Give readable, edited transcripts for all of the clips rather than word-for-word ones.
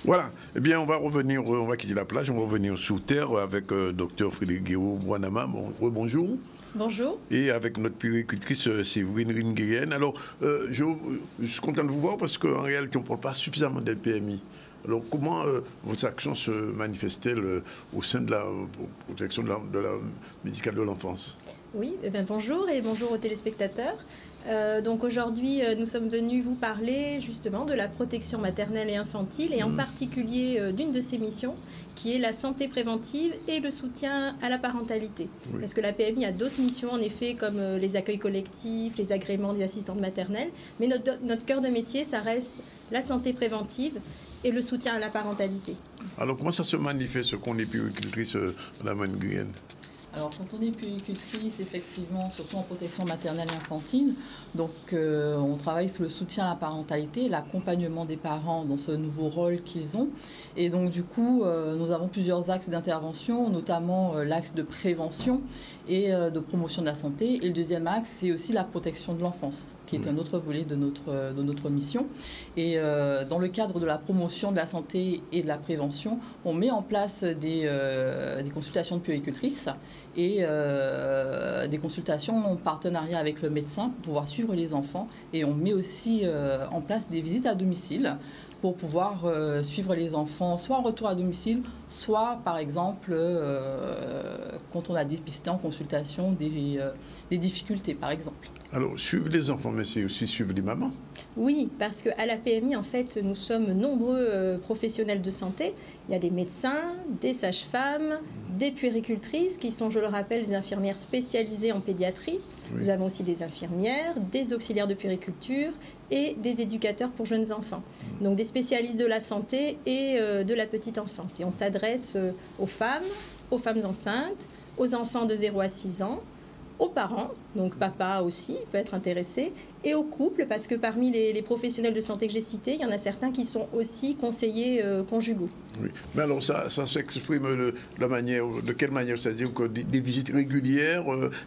Voilà, eh bien on va revenir, on va quitter la plage, on va revenir sous terre avec Dr Frédéric Guéraud-Bouanama. Bonjour. Bonjour. Et avec notre puéricultrice Séverine Ringuienne. Alors, je suis content de vous voir parce qu'en réalité, on ne parle pas suffisamment de PMI. Alors, comment vos actions se manifestent-elles au sein de la protection de la médicale de l'enfance? Oui, eh bien, bonjour et bonjour aux téléspectateurs. Donc aujourd'hui, nous sommes venus vous parler justement de la protection maternelle et infantile et en particulier d'une de ses missions qui est la santé préventive et le soutien à la parentalité. Oui. Parce que la PMI a d'autres missions en effet comme les accueils collectifs, les agréments des assistantes maternelles, mais notre cœur de métier, ça reste la santé préventive et le soutien à la parentalité. Alors comment ça se manifeste ce qu'on est puéricultrice Mme Nguyen? Alors, quand on est puéricultrice, effectivement, surtout en protection maternelle et infantile, donc on travaille sur le soutien à la parentalité, l'accompagnement des parents dans ce nouveau rôle qu'ils ont. Et donc, du coup, nous avons plusieurs axes d'intervention, notamment l'axe de prévention et de promotion de la santé. Et le deuxième axe, c'est aussi la protection de l'enfance, qui est un autre volet de notre mission. Et dans le cadre de la promotion de la santé et de la prévention, on met en place des consultations de puéricultrices et des consultations en partenariat avec le médecin pour pouvoir suivre les enfants. Et on met aussi en place des visites à domicile pour pouvoir suivre les enfants, soit en retour à domicile, soit par exemple quand on a dépisté en consultation des difficultés, par exemple. Alors, suivre les enfants, mais c'est aussi suivre les mamans. Oui, parce qu'à la PMI, en fait, nous sommes nombreux professionnels de santé. Il y a des médecins, des sages-femmes, des puéricultrices, qui sont, je le rappelle, des infirmières spécialisées en pédiatrie. Oui. Nous avons aussi des infirmières, des auxiliaires de puériculture et des éducateurs pour jeunes enfants. Donc des spécialistes de la santé et de la petite enfance. Et on s'adresse aux femmes enceintes, aux enfants de 0 à 6 ans, aux parents, donc papa aussi peut être intéressé, et aux couples, parce que parmi les professionnels de santé que j'ai cités, il y en a certains qui sont aussi conseillers conjugaux. Oui, mais alors ça s'exprime de quelle manière? C'est-à-dire que des visites régulières,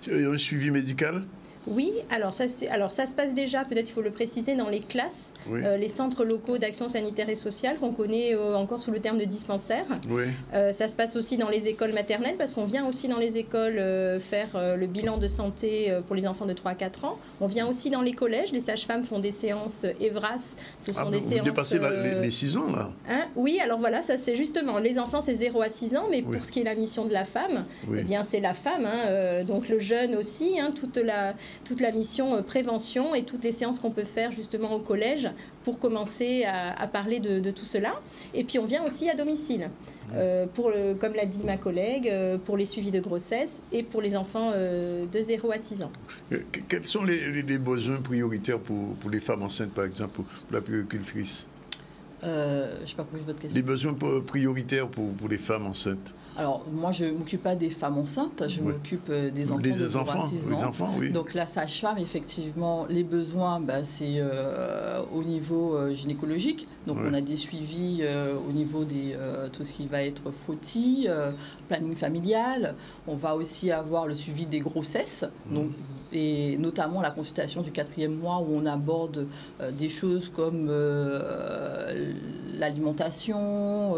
un suivi médical? Oui, alors ça se passe déjà, peut-être il faut le préciser, dans les classes, oui. Les centres locaux d'action sanitaire et sociale qu'on connaît encore sous le terme de dispensaire. Oui. Ça se passe aussi dans les écoles maternelles parce qu'on vient aussi dans les écoles faire le bilan de santé pour les enfants de 3 à 4 ans. On vient aussi dans les collèges, les sages-femmes font des séances EVRAS, ce sont des séances... Vous dépassez les 6 ans là Oui, alors voilà, ça c'est justement, les enfants c'est 0 à 6 ans, mais pour ce qui est la mission de la femme, eh bien c'est la femme, donc le jeune aussi, toute la mission prévention et toutes les séances qu'on peut faire justement au collège pour commencer à parler de tout cela. Et puis on vient aussi à domicile, comme l'a dit ma collègue, pour les suivis de grossesse et pour les enfants de 0 à 6 ans. Quels sont les besoins prioritaires pour les femmes enceintes, par exemple, pour la puéricultrice? Je n'ai pas compris votre question. Les besoins prioritaires pour les femmes enceintes? Alors, moi, je ne m'occupe pas des femmes enceintes, je m'occupe des enfants de 0 à 6 ans. Les enfants, oui. Donc, la sage-femme, effectivement, les besoins, c'est au niveau gynécologique. Donc, on a des suivis au niveau de tout ce qui va être frottis, planning familial. On va aussi avoir le suivi des grossesses, donc, et notamment la consultation du 4e mois où on aborde des choses comme l'alimentation,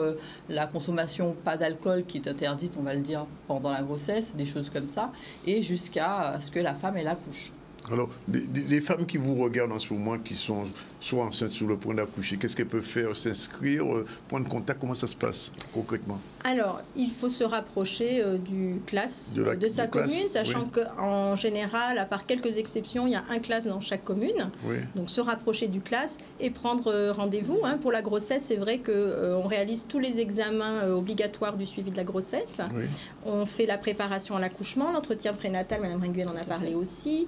la consommation pas d'alcool qui est interdite, on va le dire, pendant la grossesse, des choses comme ça, et jusqu'à ce que la femme elle accouche. Alors, les femmes qui vous regardent en ce moment, qui sont soit enceintes sur le point d'accoucher, qu'est-ce qu'elles peuvent faire? S'inscrire, prendre contact, comment ça se passe concrètement? Alors, il faut se rapprocher du CLAS de sa commune, sachant qu'en général, à part quelques exceptions, il y a un CLAS dans chaque commune. Oui. Donc, se rapprocher du CLAS et prendre rendez-vous. Pour la grossesse, c'est vrai qu'on réalise tous les examens obligatoires du suivi de la grossesse. Oui. On fait la préparation à l'accouchement, l'entretien prénatal, Mme Ringuienne en a parlé aussi,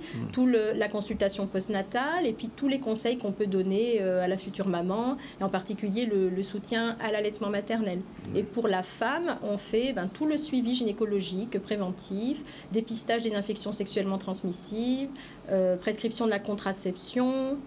la consultation postnatale et puis tous les conseils qu'on peut donner à la future maman, et en particulier le soutien à l'allaitement maternel. Et pour la femme, on fait tout le suivi gynécologique, préventif, dépistage des infections sexuellement transmissibles, prescription de la contraception,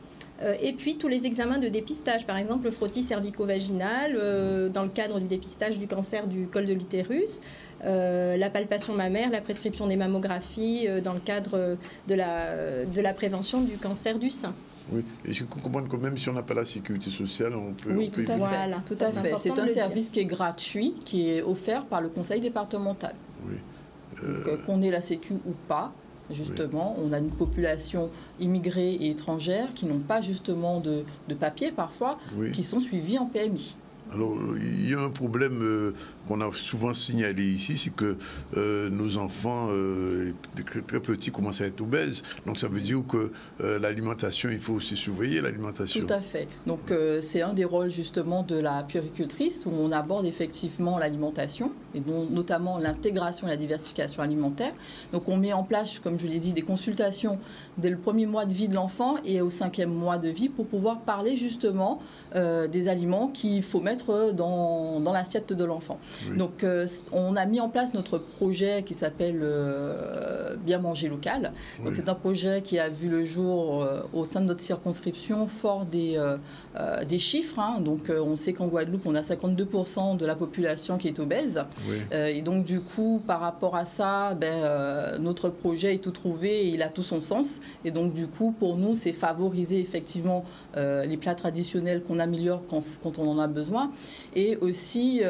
et puis tous les examens de dépistage, par exemple le frottis cervico-vaginal dans le cadre du dépistage du cancer du col de l'utérus, la palpation mammaire, la prescription des mammographies dans le cadre de la prévention du cancer du sein. Oui, et je comprends que même si on n'a pas la sécurité sociale, on peut... Oui, tout à fait. Voilà, tout à fait. C'est un service qui est gratuit, qui est offert par le conseil départemental. Oui. Qu'on ait la sécu ou pas, justement, on a une population immigrée et étrangère qui n'ont pas justement de papier parfois, qui sont suivis en PMI. Alors, il y a un problème qu'on a souvent signalé ici, c'est que nos enfants très petits commencent à être obèses. Donc, ça veut dire que l'alimentation, il faut aussi surveiller l'alimentation. Tout à fait. Donc, c'est un des rôles justement de la puéricultrice où on aborde effectivement l'alimentation et notamment l'intégration et la diversification alimentaire. Donc, on met en place, comme je l'ai dit, des consultations dès le premier mois de vie de l'enfant et au 5e mois de vie pour pouvoir parler justement des aliments qu'il faut mettre dans l'assiette de l'enfant. Oui. Donc, on a mis en place notre projet qui s'appelle Bien manger local. Donc, c'est un projet qui a vu le jour au sein de notre circonscription, fort des chiffres. Hein. Donc, on sait qu'en Guadeloupe, on a 52% de la population qui est obèse. Oui. Et donc, du coup, par rapport à ça, notre projet est tout trouvé et il a tout son sens. Et donc, du coup, pour nous, c'est favoriser effectivement les plats traditionnels qu'on améliore quand on en a besoin et aussi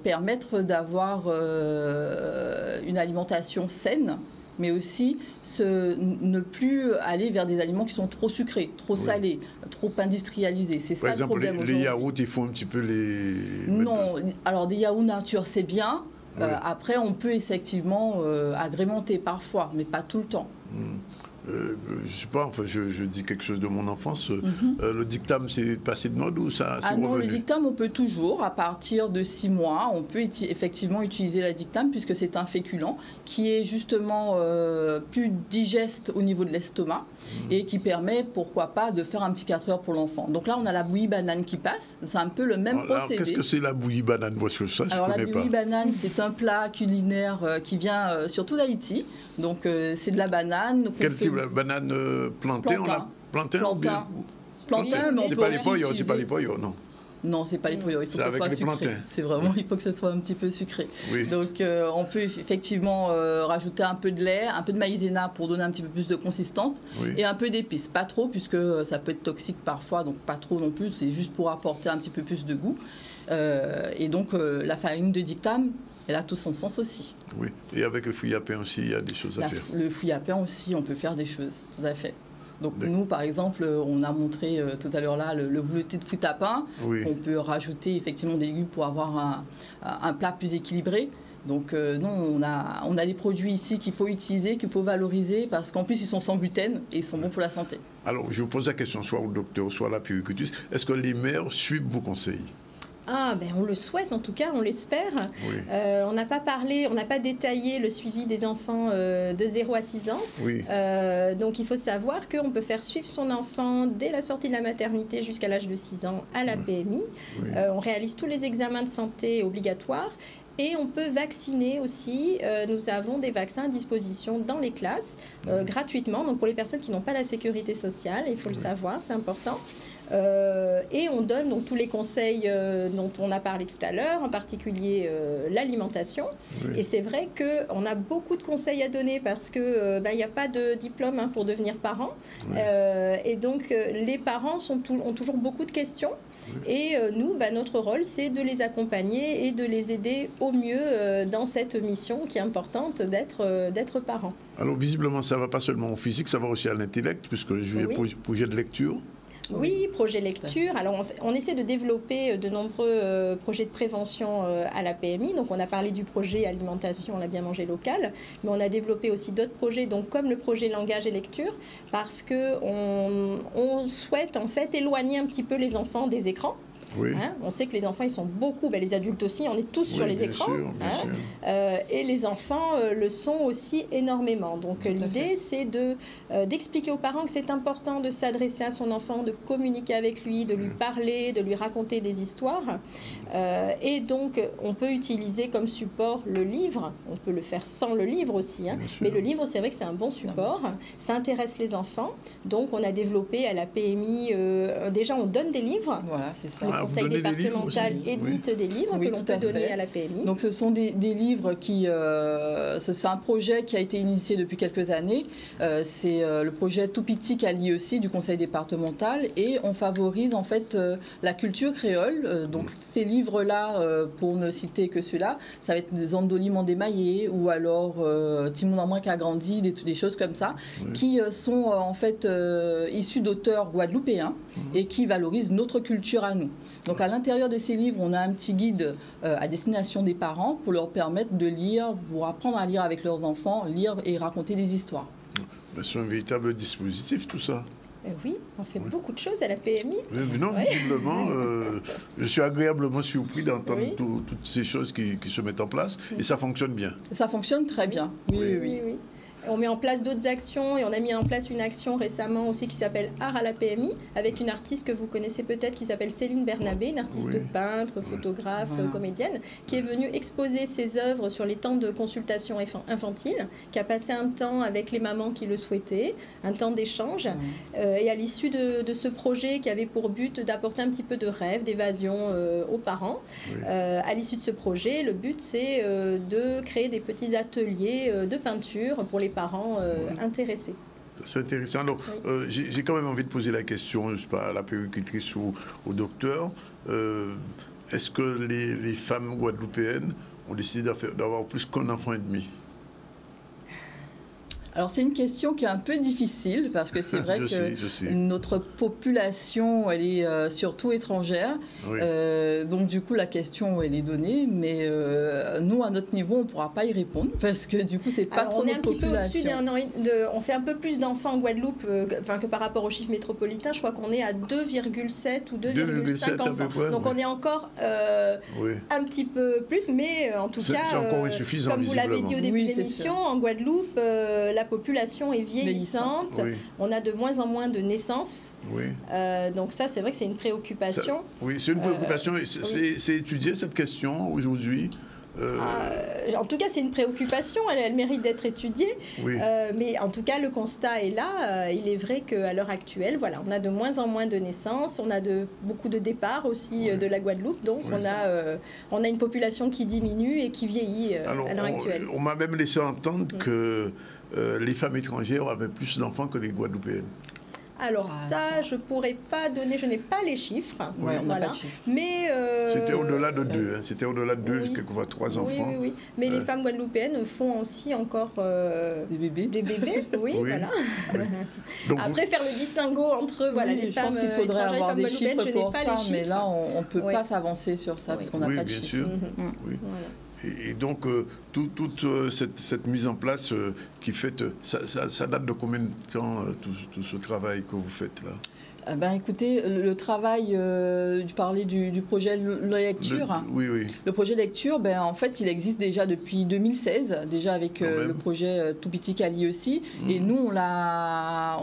permettre d'avoir une alimentation saine, mais aussi ne plus aller vers des aliments qui sont trop sucrés, trop salés, trop industrialisés. C'est ça le problème. Par exemple, les yaourts, il faut un petit peu les... Non, alors des yaourts nature, c'est bien. Oui. Après, on peut effectivement agrémenter parfois, mais pas tout le temps. Je sais pas, enfin, je dis quelque chose de mon enfance. Le dictame, c'est passé de mode ou ça c'est revenu? Non, le dictame, on peut toujours, à partir de 6 mois, on peut effectivement utiliser la dictame puisque c'est un féculent qui est justement plus digeste au niveau de l'estomac et qui permet, pourquoi pas, de faire un petit 4 heures pour l'enfant. Donc là, on a la bouillie banane qui passe. C'est un peu le même procédé. Qu'est-ce que c'est la bouillie banane? Parce que ça, alors, la bouillie banane, c'est un plat culinaire qui vient surtout d'Haïti. Donc, c'est de la banane. Quel type de banane plantée? Plantain, mais c'est pas les poyos, c'est pas les poyos, non. Non, c'est pas les poyos, il faut que ce soit sucré. C'est vraiment, il faut que ce soit un petit peu sucré. Oui. Donc, on peut effectivement rajouter un peu de lait, un peu de maïzena pour donner un petit peu plus de consistance et un peu d'épices. Pas trop, puisque ça peut être toxique parfois, donc pas trop non plus, c'est juste pour apporter un petit peu plus de goût. Et donc, la farine de dictame, elle a tout son sens aussi. Oui, et avec le fouillis à pain aussi, il y a des choses à faire. Le fouillis à pain aussi, on peut faire des choses, tout à fait. Donc nous, par exemple, on a montré tout à l'heure là le velouté de fruits à pain. Oui. On peut rajouter effectivement des légumes pour avoir un plat plus équilibré. Donc non, on a des produits ici qu'il faut utiliser, qu'il faut valoriser, parce qu'en plus, ils sont sans gluten et ils sont bons pour la santé. Alors, je vous pose la question, soit au docteur, soit à la puéricultrice. Est-ce que les mères suivent vos conseils? Ah, ben on le souhaite en tout cas, on l'espère. Oui. On n'a pas parlé, on n'a pas détaillé le suivi des enfants de 0 à 6 ans. Oui. Donc il faut savoir qu'on peut faire suivre son enfant dès la sortie de la maternité jusqu'à l'âge de 6 ans à la PMI. Oui. On réalise tous les examens de santé obligatoires. Et on peut vacciner aussi. Nous avons des vaccins à disposition dans les classes gratuitement. Donc pour les personnes qui n'ont pas la sécurité sociale, il faut le savoir, c'est important. Et on donne donc tous les conseils dont on a parlé tout à l'heure, en particulier l'alimentation. Oui. Et c'est vrai qu'on a beaucoup de conseils à donner parce qu'il n'y a pas de diplôme pour devenir parent. Oui. Et donc les parents ont toujours beaucoup de questions. Oui. Et nous, notre rôle, c'est de les accompagner et de les aider au mieux dans cette mission qui est importante d'être parent. Alors visiblement, ça ne va pas seulement au physique, ça va aussi à l'intellect, puisque je vais projet de lecture. Oui, projet lecture. Alors, on essaie de développer de nombreux projets de prévention à la PMI. Donc, on a parlé du projet alimentation, on a bien mangé local, mais on a développé aussi d'autres projets, donc comme le projet langage et lecture, parce qu'on souhaite en fait éloigner un petit peu les enfants des écrans. Oui. On sait que les enfants, ils sont beaucoup, les adultes aussi, on est tous sur les écrans. Bien sûr. Et les enfants le sont aussi énormément. Donc l'idée, c'est d'expliquer aux parents que c'est important de s'adresser à son enfant, de communiquer avec lui, de lui parler, de lui raconter des histoires. Et donc, on peut utiliser comme support le livre. On peut le faire sans le livre aussi. Mais le livre, c'est vrai que c'est un bon support. Ça intéresse les enfants. Donc, on a développé à la PMI, déjà, on donne des livres. Voilà, c'est ça. conseil départemental édite des livres que l'on peut donner à la PMI. Donc ce sont des livres qui... c'est un projet qui a été initié depuis quelques années. C'est le projet Toupitik à l'IEC du conseil départemental et on favorise en fait la culture créole. Donc ces livres-là, pour ne citer que ceux-là, ça va être des Andoli Mandémaillé ou alors Timon en moins qu'a grandi, des choses comme ça, qui sont en fait issus d'auteurs guadeloupéens et qui valorisent notre culture à nous. Donc à l'intérieur de ces livres, on a un petit guide à destination des parents pour leur permettre de lire, pour apprendre à lire avec leurs enfants, lire et raconter des histoires. C'est un véritable dispositif tout ça. Oui, on fait beaucoup de choses à la PMI. Non, visiblement, je suis agréablement surpris d'entendre toutes ces choses qui se mettent en place et ça fonctionne bien. Ça fonctionne très bien, oui. On met en place d'autres actions et on a mis en place une action récemment aussi qui s'appelle Art à la PMI avec une artiste que vous connaissez peut-être qui s'appelle Céline Bernabé, une artiste peintre, photographe, comédienne, qui est venue exposer ses œuvres sur les temps de consultation infantile, qui a passé un temps avec les mamans qui le souhaitaient, un temps d'échange. Et à l'issue de ce projet qui avait pour but d'apporter un petit peu de rêve, d'évasion aux parents, à l'issue de ce projet, le but c'est de créer des petits ateliers de peinture pour les parents intéressés. C'est intéressant. Alors, j'ai quand même envie de poser la question, je sais pas, à la puéricultrice ou au docteur. Est-ce que les femmes guadeloupéennes ont décidé d'avoir plus qu'un enfant et demi? Alors c'est une question qui est un peu difficile parce que c'est vrai que notre population elle est surtout étrangère, donc du coup la question elle est donnée, mais nous à notre niveau on ne pourra pas y répondre parce que du coup c'est pas trop notre population. On fait un peu plus d'enfants en Guadeloupe que par rapport aux chiffres métropolitains, je crois qu'on est à 2,7 ou 2,5 enfants. Donc on est encore un petit peu plus, mais en tout cas, comme vous l'avez dit au début de l'émission, en Guadeloupe, la population est vieillissante, on a de moins en moins de naissances, donc ça c'est vrai que c'est une préoccupation. C'est une préoccupation, c'est étudié cette question aujourd'hui. En tout cas, c'est une préoccupation, elle mérite d'être étudiée, mais en tout cas, le constat est là. Il est vrai qu'à l'heure actuelle, voilà, on a de moins en moins de naissances, on a beaucoup de départs aussi de la Guadeloupe, donc on a une population qui diminue et qui vieillit à l'heure actuelle. On m'a même laissé entendre que les femmes étrangères avaient plus d'enfants que les Guadeloupéennes. Alors je pourrais pas donner, je n'ai pas les chiffres, mais c'était au-delà de 2, c'était au-delà de 2, quelquefois 3 enfants. Mais les femmes guadeloupéennes font aussi encore des bébés, voilà. Donc après faire le distinguo entre les femmes, je pense qu'il faudrait avoir des chiffres pour ça, mais là on peut pas s'avancer sur ça parce qu'on n'a pas de chiffres. Bien sûr. Et donc, toute cette mise en place qui fait, ça date de combien de temps, tout ce travail que vous faites là? Écoutez, le travail, tu parlais du projet lecture. Le projet lecture, en fait, il existe déjà depuis 2016, déjà avec le projet Toupitik à l'IEC. Et nous, on l'a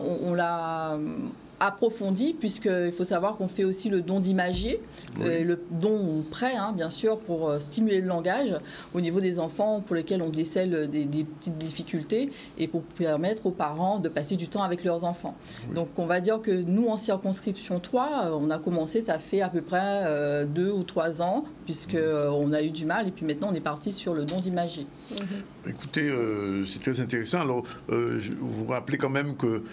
approfondi, puisqu'il faut savoir qu'on fait aussi le don d'imagier, le don prêt, bien sûr, pour stimuler le langage au niveau des enfants pour lesquels on décèle des petites difficultés et pour permettre aux parents de passer du temps avec leurs enfants. Donc on va dire que nous, en circonscription 3, on a commencé, ça fait à peu près 2 ou 3 ans, puisqu'on a eu du mal, et puis maintenant on est parti sur le don d'imagier. Écoutez, c'est très intéressant. Alors, je vous rappelez quand même que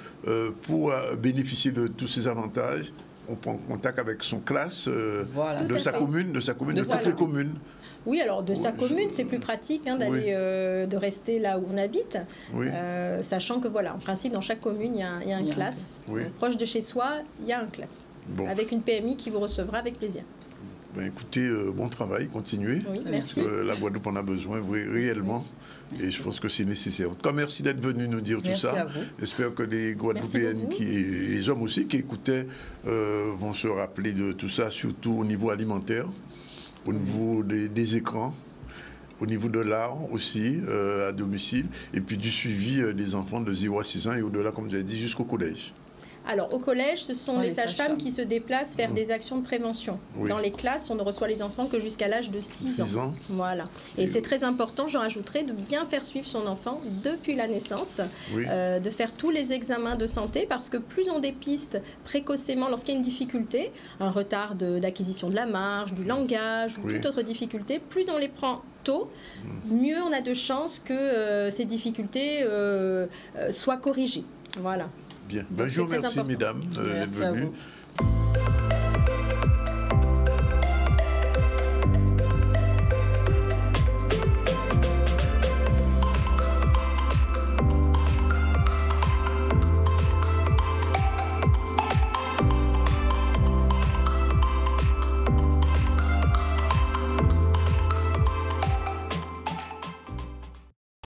pour bénéficier de tous ces avantages, on prend contact avec son classe de sa commune, de toutes les communes. Oui, alors de sa commune, c'est plus pratique d'aller, de rester là où on habite, sachant que en principe, dans chaque commune, il y a une classe. Proche de chez soi, il y a une classe, avec une PMI qui vous recevra avec plaisir. Écoutez, bon travail, continuez. Merci. La Guadeloupe en a besoin réellement. Et je pense que c'est nécessaire. En tout cas, merci d'être venu nous dire tout ça. J'espère que les Guadeloupéennes, les hommes aussi qui écoutaient, vont se rappeler de tout ça, surtout au niveau alimentaire, au niveau des écrans, au niveau de l'art aussi, à domicile, et puis du suivi des enfants de 0 à 6 ans et au-delà, comme vous avez dit, jusqu'au collège. Alors, au collège, ce sont les sages-femmes qui se déplacent faire des actions de prévention. Oui. Dans les classes, on ne reçoit les enfants que jusqu'à l'âge de 6 ans. Voilà. Et c'est très important, j'en rajouterai, de bien faire suivre son enfant depuis la naissance, de faire tous les examens de santé, parce que plus on dépiste précocement lorsqu'il y a une difficulté, un retard d'acquisition de la marche, du langage, ou toute autre difficulté, plus on les prend tôt, mieux on a de chances que ces difficultés soient corrigées. Voilà. Bien. Ben, je vous remercie, mesdames, d'être venues.